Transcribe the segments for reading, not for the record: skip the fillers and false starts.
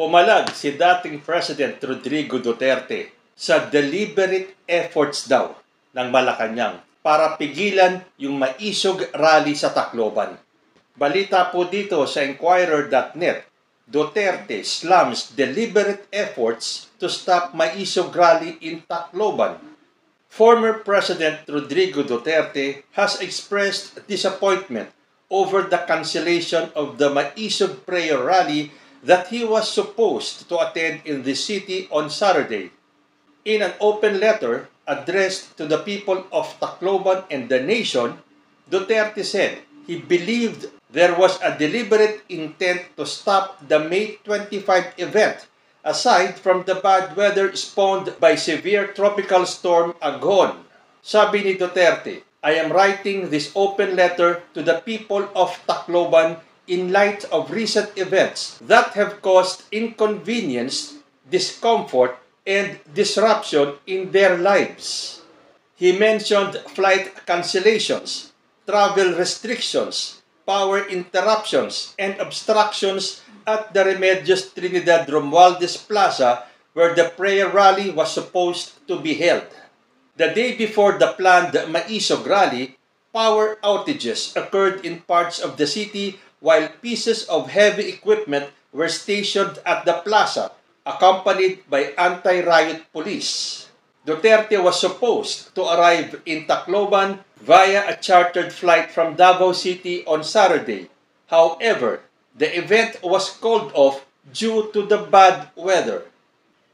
Pumalag si dating President Rodrigo Duterte sa deliberate efforts daw ng Malacanang para pigilan yung maisog rally sa Tacloban. Balita po dito sa Inquirer.net, Duterte slams deliberate efforts to stop maisog rally in Tacloban. Former President Rodrigo Duterte has expressed disappointment over the cancellation of the Maisog prayer rally that he was supposed to attend in the city on Saturday. In an open letter addressed to the people of Tacloban and the nation, Duterte said he believed there was a deliberate intent to stop the May 25 event, aside from the bad weather spawned by severe tropical storm Aghon. Sabi ni Duterte, I am writing this open letter to the people of Tacloban in light of recent events that have caused inconvenience, discomfort, and disruption in their lives. He mentioned flight cancellations, travel restrictions, power interruptions, and obstructions at the Remedios Trinidad Romualdez Plaza where the prayer rally was supposed to be held. The day before the planned Maisog rally, power outages occurred in parts of the city while pieces of heavy equipment were stationed at the plaza, accompanied by anti-riot police. Duterte was supposed to arrive in Tacloban via a chartered flight from Davao City on Saturday. However, the event was called off due to the bad weather.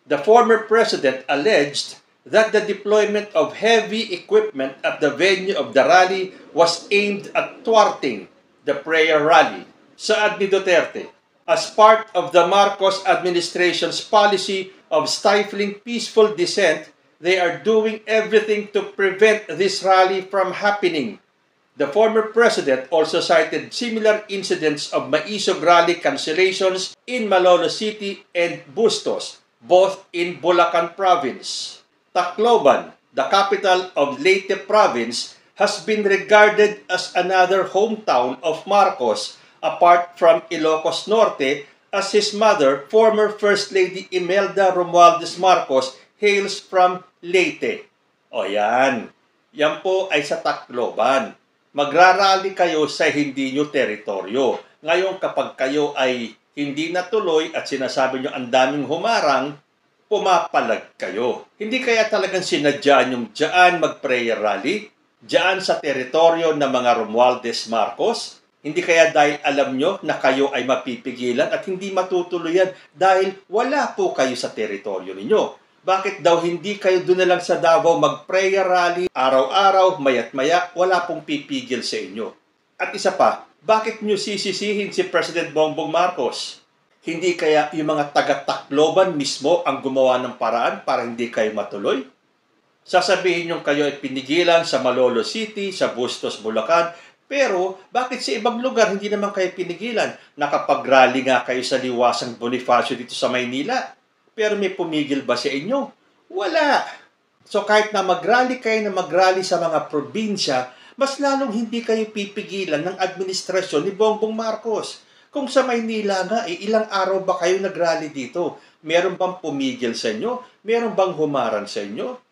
The former president alleged that the deployment of heavy equipment at the venue of the rally was aimed at thwarting the prayer rally. Saad ni Duterte, as part of the Marcos administration's policy of stifling peaceful dissent, they are doing everything to prevent this rally from happening. The former president also cited similar incidents of Maisog rally cancellations in Malolos City and Bustos, both in Bulacan Province. Tacloban, the capital of Leyte Province, has been regarded as another hometown of Marcos, apart from Ilocos Norte, as his mother, former First Lady Imelda Romualdez Marcos, hails from Leyte. O yan. Yan po ay sa Tacloban. Magrarally kayo sa hindi nyo teritoryo. Ngayon kapag kayo ay hindi natuloy at sinasabi nyo ang daming humarang, pumapalag kayo. Hindi kaya talagang sinadya nyong dyan mag-prayer rally? Dyan sa teritoryo ng mga Romualdez Marcos? Hindi kaya dahil alam nyo na kayo ay mapipigilan at hindi matutuluyan dahil wala po kayo sa teritoryo ninyo? Bakit daw hindi kayo doon na lang sa Davao mag-prayer rally, araw-araw, mayat-maya, wala pong pipigil sa inyo? At isa pa, bakit nyo sisisihin si President Bongbong Marcos? Hindi kaya yung mga taga-Tacloban mismo ang gumawa ng paraan para hindi kayo matuloy? Sasabihin nyo kayo ay pinigilan sa Malolos City, sa Bustos, Bulacan, pero bakit sa ibang lugar hindi naman kayo pinigilan? Nakapag-rally nga kayo sa Liwasang Bonifacio dito sa Maynila. Pero may pumigil ba sa inyo? Wala. So kahit na mag-rally kayo na mag-rally sa mga probinsya, mas lalong hindi kayo pipigilan ng administrasyon ni Bongbong Marcos. Kung sa Maynila nga, ilang araw ba kayo nag-rally dito? Meron bang pumigil sa inyo? Meron bang humaran sa inyo?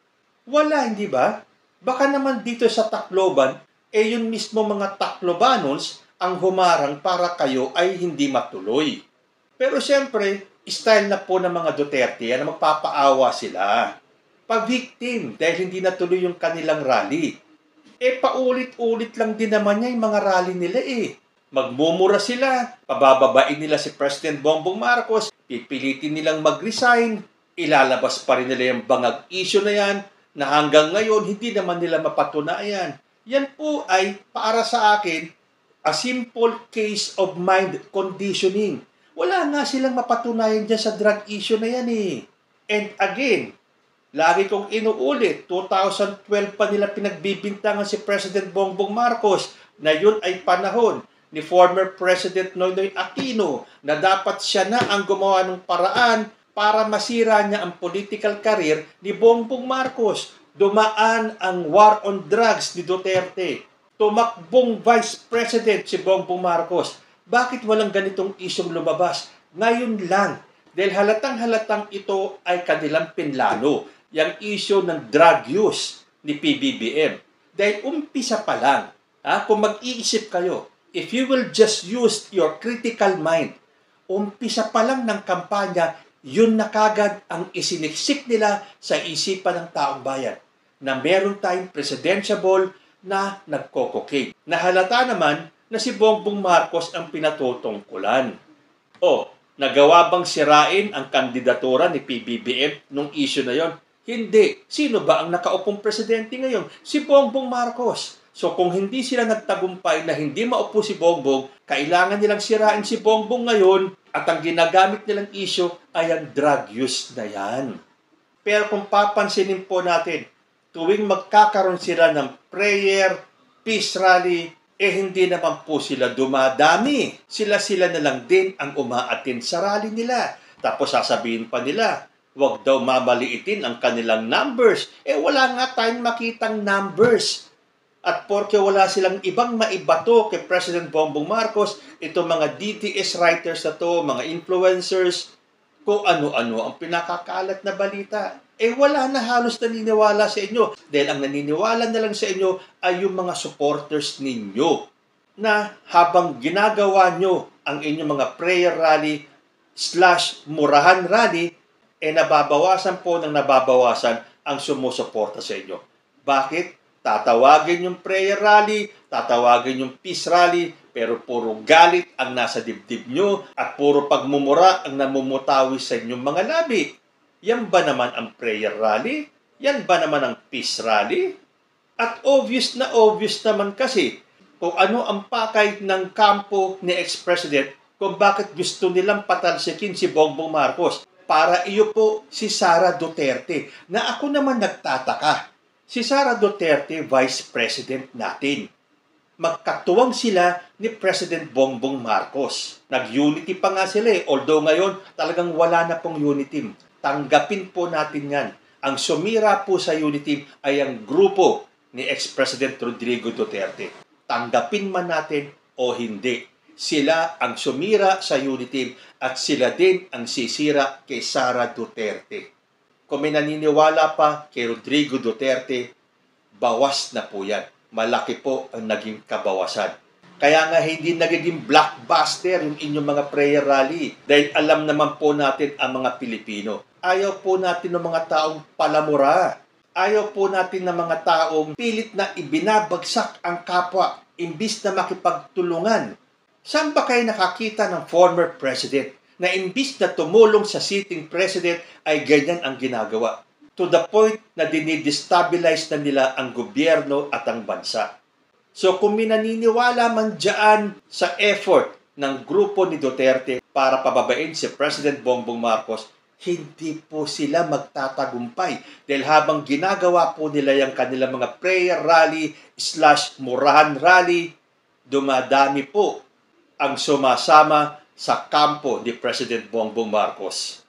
Wala, hindi ba? Baka naman dito sa Tacloban, yun mismo mga Taclobanons ang humarang para kayo ay hindi matuloy. Pero siyempre, style na po ng mga Duterte na magpapaawa sila. Pa-victim dahil hindi natuloy yung kanilang rally. Paulit-ulit lang din naman niya yung mga rally nila Magmumura sila, pabababain nila si President Bongbong Marcos, pipilitin nilang mag-resign, ilalabas pa rin nila yung bangag issue na yan, na hanggang ngayon hindi naman nila mapatunayan. Yan po ay para sa akin, a simple case of mind conditioning. Wala nga silang mapatunayan dyan sa drug issue na yan And again, lagi kong inuulit, 2012 pa nila pinagbibintangan si President Bongbong Marcos na yun ay panahon ni former President Noynoy Aquino na dapat siya na ang gumawa ng paraan para masira niya ang political career ni Bongbong Marcos. Dumaan ang war on drugs ni Duterte. Tumakbong Vice President si Bongbong Marcos. Bakit walang ganitong isyong lumabas? Ngayon lang, Dahil halatang-halatang ito ay kanilang pinlano, yung issue ng drug use ni PBBM. Dahil umpisa pa lang, kung mag-iisip kayo, if you will just use your critical mind, umpisa pa lang ng kampanya, yun na kagad ang isiniksik nila sa isipan ng taong bayan na meron tayong presidentiable na nagko-cocaine. Nahalata naman na si Bongbong Marcos ang pinatutungkulan. Nagawa bang sirain ang kandidatura ni PBBM nung issue na yon? Hindi. Sino ba ang nakaupong presidente ngayon? Si Bongbong Marcos. So kung hindi sila nagtagumpay na hindi maupo si Bongbong, kailangan nilang sirain si Bongbong ngayon at ang ginagamit nilang issue ay ang drug use na yan. Pero kung papansinin po natin, tuwing magkakaroon sila ng prayer, peace rally, hindi naman po sila dumadami. Sila-sila na lang din ang umaattend sa rally nila. Tapos sasabihin pa nila, huwag daw mamaliitin ang kanilang numbers. Wala nga tayong makitang numbers. At porke wala silang ibang maibato kay President Bongbong Marcos, ito mga DTS writers na to, mga influencers, kung ano-ano ang pinakakalat na balita. Wala na halos naniniwala sa inyo. Dahil ang naniniwala na lang sa inyo ay yung mga supporters ninyo na habang ginagawa nyo ang inyong mga prayer rally / murahan rally, nababawasan po ng nababawasan ang sumusuporta sa inyo. Bakit? Tatawagin yung prayer rally, tatawagin yung peace rally, pero puro galit ang nasa dibdib nyo at puro pagmumura ang namumutawi sa inyong mga labi. Yan ba naman ang prayer rally? Yan ba naman ang peace rally? At obvious naman kasi kung ano ang pakay ng kampo ni ex-president kung bakit gusto nilang patalsikin si Bongbong Marcos para iyo po si Sara Duterte. Na ako naman nagtataka. Si Sara Duterte, Vice President natin. Magkatuwang sila ni President Bongbong Marcos. Nag-unity pa nga sila although ngayon talagang wala na pong unity. Tanggapin po natin yan. Ang sumira po sa unity ay ang grupo ni ex-President Rodrigo Duterte. Tanggapin man natin o hindi. Sila ang sumira sa unity at sila din ang sisira kay Sara Duterte. Kung may naniniwala pa kay Rodrigo Duterte, bawas na po yan. Malaki po ang naging kabawasan. Kaya nga hindi nagiging blockbuster yung inyong mga prayer rally. Dahil alam naman po natin ang mga Pilipino. Ayaw po natin ng mga taong palamura. Ayaw po natin ng mga taong pilit na ibinabagsak ang kapwa imbis na makipagtulungan. Saan ba kayo nakakita ng former president na imbis na tumulong sa sitting president ay ganyan ang ginagawa? To the point na dinidestabilize na nila ang gobyerno at ang bansa. So kung minaniniwala man dyan sa effort ng grupo ni Duterte para pababain si President Bongbong Marcos, hindi po sila magtatagumpay. Dahil habang ginagawa po nila yung kanilang mga prayer rally / murahan rally, dumadami po ang sumasama sa kampo ni President Bongbong Marcos.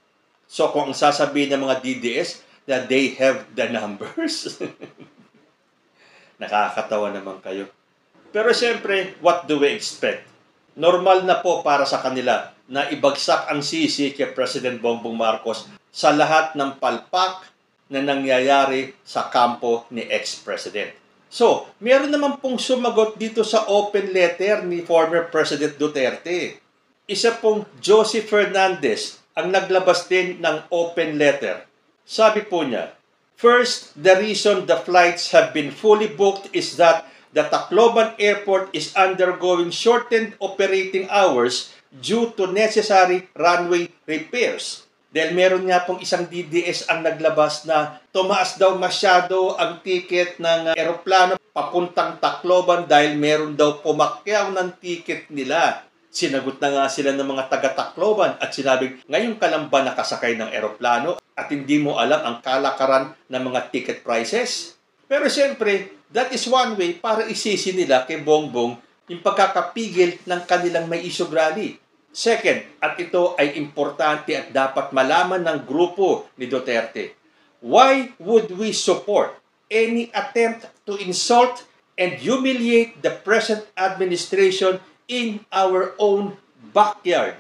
So kung ang sasabihin ng mga DDS na they have the numbers, nakakatawa naman kayo. Pero siyempre, what do we expect? Normal na po para sa kanila na ibagsak ang sisi kay President Bongbong Marcos sa lahat ng palpak na nangyayari sa kampo ni ex-president. So, meron naman pong sumagot dito sa open letter ni former President Duterte. Isa pong Josie Fernandez ang naglabas din ng open letter. Sabi po niya, first, the reason the flights have been fully booked is that the Tacloban Airport is undergoing shortened operating hours due to necessary runway repairs. Dahil meron nga pong isang DDS ang naglabas na tumaas daw masyado ang ticket ng eroplano papuntang Tacloban dahil meron daw pumakyaw ng ticket nila. Sinagot na nga sila ng mga taga-Tacloban at sinabing, ngayon ka lang ba nakasakay ng eroplano at hindi mo alam ang kalakaran ng mga ticket prices? Pero siyempre, that is one way para isisi nila kay Bongbong yung pagkakapigil ng kanilang may isog rally. Second, at ito ay importante at dapat malaman ng grupo ni Duterte, why would we support any attempt to insult and humiliate the present administration in our own backyard?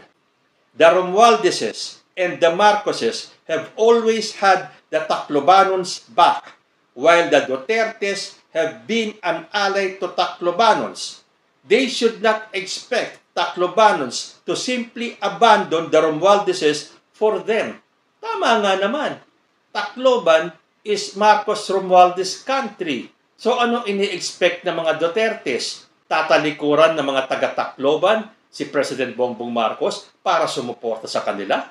The Romualdeses, and the Marcoses have always had the Taclobanons back, while the Dutertes have been an ally to Taclobanons. They should not expect Taclobanons to simply abandon the Romualdeses for them. Tama nga naman. Tacloban is Marcos Romualdez country. So ano ini-expect ng mga Dutertes? Tatalikuran ng mga taga-Tacloban si President Bongbong Marcos para sumuporta sa kanila?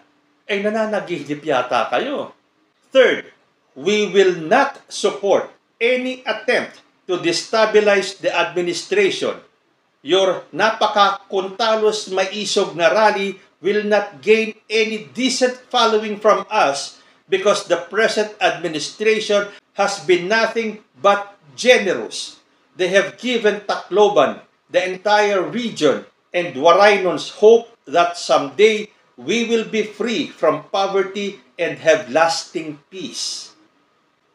Ay nananaginip yata kayo. Third, we will not support any attempt to destabilize the administration. Your napaka-kuntalos maisog na rally will not gain any decent following from us because the present administration has been nothing but generous. They have given Tacloban, the entire region, and Waraynons hope that someday we will be free from poverty and have lasting peace.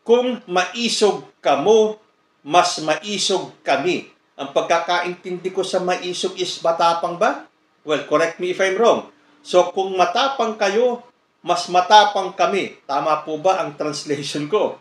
Kung maisog kamo, mas maisog kami. Ang pagkakaintindi ko sa maisog is matapang ba? Well, correct me if I'm wrong. So kung matapang kayo, mas matapang kami. Tama po ba ang translation ko?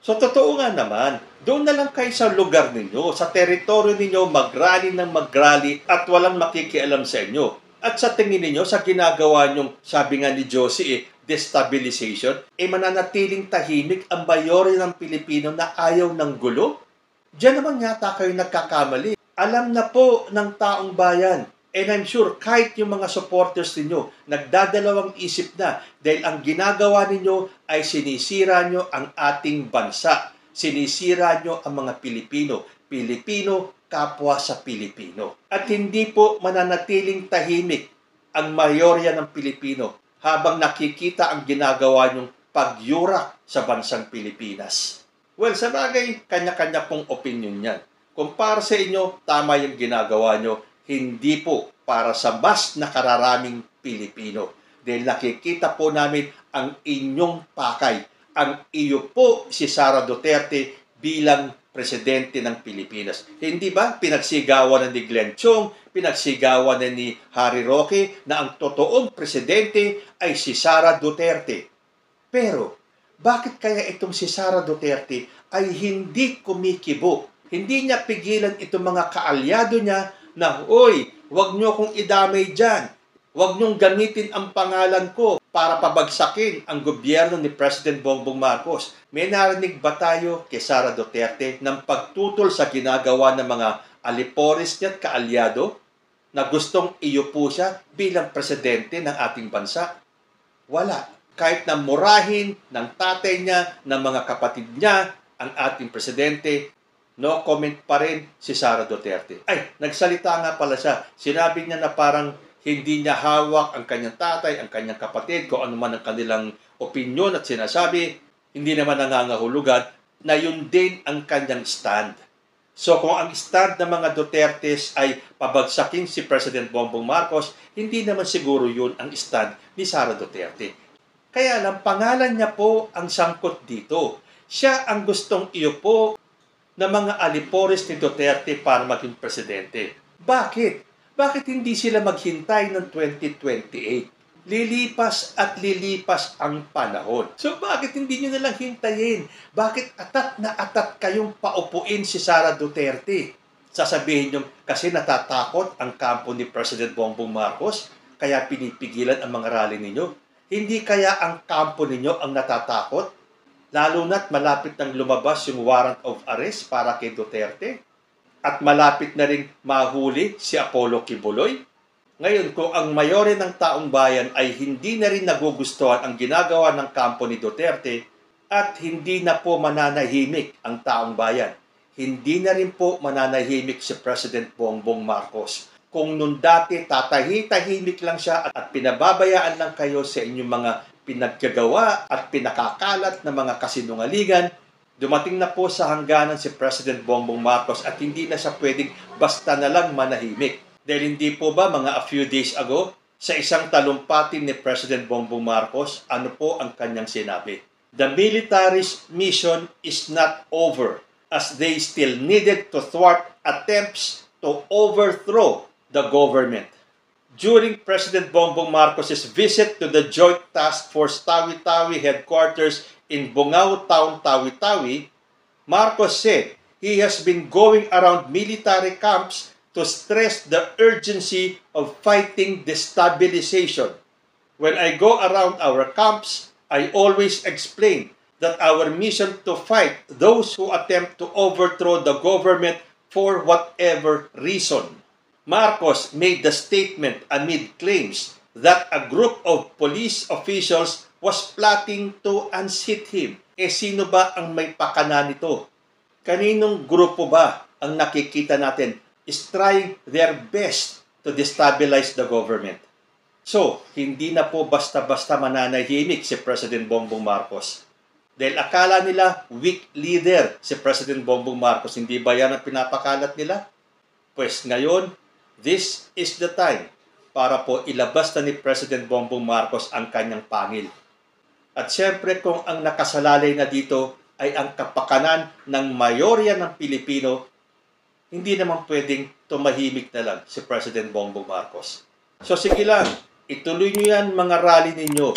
So, totoo nga naman, doon na lang kayo sa lugar ninyo, sa teritoryo ninyo, mag-rally ng mag-rally at walang makikialam sa inyo. At sa tingin ninyo, sa ginagawa nyong, sabi nga ni Josie, destabilization, mananatiling tahimik ang mayorya ng Pilipino na ayaw ng gulo? Diyan naman yata kayo nagkakamali. Alam na po ng taong bayan. And I'm sure kahit yung mga supporters ninyo, nagdadalawang isip na dahil ang ginagawa ninyo ay sinisira nyo ang ating bansa. Sinisira nyo ang mga Pilipino. Pilipino, kapwa sa Pilipino. At hindi po mananatiling tahimik ang mayorya ng Pilipino habang nakikita ang ginagawa nyong pagyurak sa bansang Pilipinas. Well, sa bagay, kanya-kanya pong opinion yan. Kung para sa inyo, tama yung ginagawa nyo, hindi po para sa mas nakararaming Pilipino. Dahil nakikita po namin ang inyong pakay. Ang iyo po si Sara Duterte bilang presidente ng Pilipinas. Hindi ba pinagsigawan ni Glenn Chong, pinagsigawan ni Harry Roque na ang totoong presidente ay si Sara Duterte. Pero bakit kaya itong si Sara Duterte ay hindi kumikibo? Hindi niya pigilan itong mga kaalyado niya na, "Oy, huwag niyo kong idamay dyan. Huwag niyong gamitin ang pangalan ko para pabagsakin ang gobyerno ni President Bongbong Marcos." May narinig ba tayo kay Sara Duterte ng pagtutol sa ginagawa ng mga alipores niya at kaalyado na gustong iupo siya bilang presidente ng ating bansa? Wala. Kahit na murahin ng tatay niya, ng mga kapatid niya, ang ating presidente, no comment pa rin si Sara Duterte. Ay, nagsalita nga pala siya. Sinabi niya na parang hindi niya hawak ang kanyang tatay, ang kanyang kapatid, kung ano man ang kanilang opinyon at sinasabi, hindi naman nangangahulugan na yun din ang kanyang stand. So kung ang stand ng mga Dutertes ay pabagsakin si President Bongbong Marcos, hindi naman siguro yun ang stand ni Sara Duterte. Kaya lang, pangalan niya po ang sangkot dito. Siya ang gustong iupo ng mga alipores ni Duterte para maging presidente. Bakit? Bakit hindi sila maghintay ng 2028? Lilipas at lilipas ang panahon. So bakit hindi nyo nalang hintayin? Bakit atat na atat kayong paupuin si Sara Duterte? Sasabihin nyo, kasi natatakot ang kampo ni President Bongbong Marcos, kaya pinipigilan ang mga rally ninyo? Hindi kaya ang kampo ninyo ang natatakot? Lalo na't malapit nang lumabas yung warrant of arrest para kay Duterte? At malapit na rin mahuli si Apollo Kibuloy? Ngayon, kung ang mayore ng taong bayan ay hindi na rin nagugustuhan ang ginagawa ng kampo ni Duterte at hindi na po mananahimik ang taong bayan, hindi na rin po mananahimik si President Bongbong Marcos. Kung nun dati tatahimik lang siya at pinababayaan lang kayo sa inyong mga pinaggagawa at pinakakalat na mga kasinungalingan, dumating na po sa hangganan si President Bongbong Marcos at hindi na siya pwedeng basta na lang manahimik. Dahil hindi po ba mga a few days ago, sa isang talumpati ni President Bongbong Marcos, ano po ang kanyang sinabi? The military's mission is not over as they still needed to thwart attempts to overthrow the government. During President Bongbong Marcos's visit to the Joint Task Force Tawi-Tawi headquarters in Bungao Town, Tawi-Tawi, Marcos said he has been going around military camps to stress the urgency of fighting destabilization. When I go around our camps, I always explain that our mission to fight those who attempt to overthrow the government for whatever reason. Marcos made the statement amid claims that a group of police officials was plotting to unseat him. Sino ba ang may pakana nito? Kaninong grupo ba ang nakikita natin is trying their best to destabilize the government? So, hindi na po basta-basta mananahimik si President Bongbong Marcos. Dahil akala nila weak leader si President Bongbong Marcos. Hindi ba yan ang pinapakalat nila? Pues ngayon, this is the time para po ilabas na ni President Bongbong Marcos ang kanyang pangil. At siyempre kung ang nakasalalay na dito ay ang kapakanan ng mayorya ng Pilipino, hindi naman pwedeng tumahimik na lang si President Bongbong Marcos. So sige lang, ituloy nyo yan mga rally ninyo.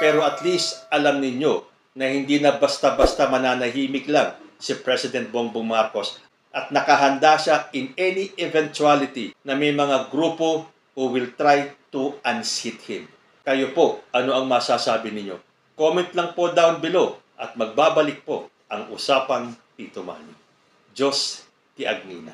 Pero at least alam ninyo na hindi na basta-basta mananahimik lang si President Bongbong Marcos at nakahanda siya in any eventuality na may mga grupo who will try to unseat him. Kayo po, ano ang masasabi ninyo? Comment lang po down below at magbabalik po ang Usapang Tito Manny. Diyos ti Agnina.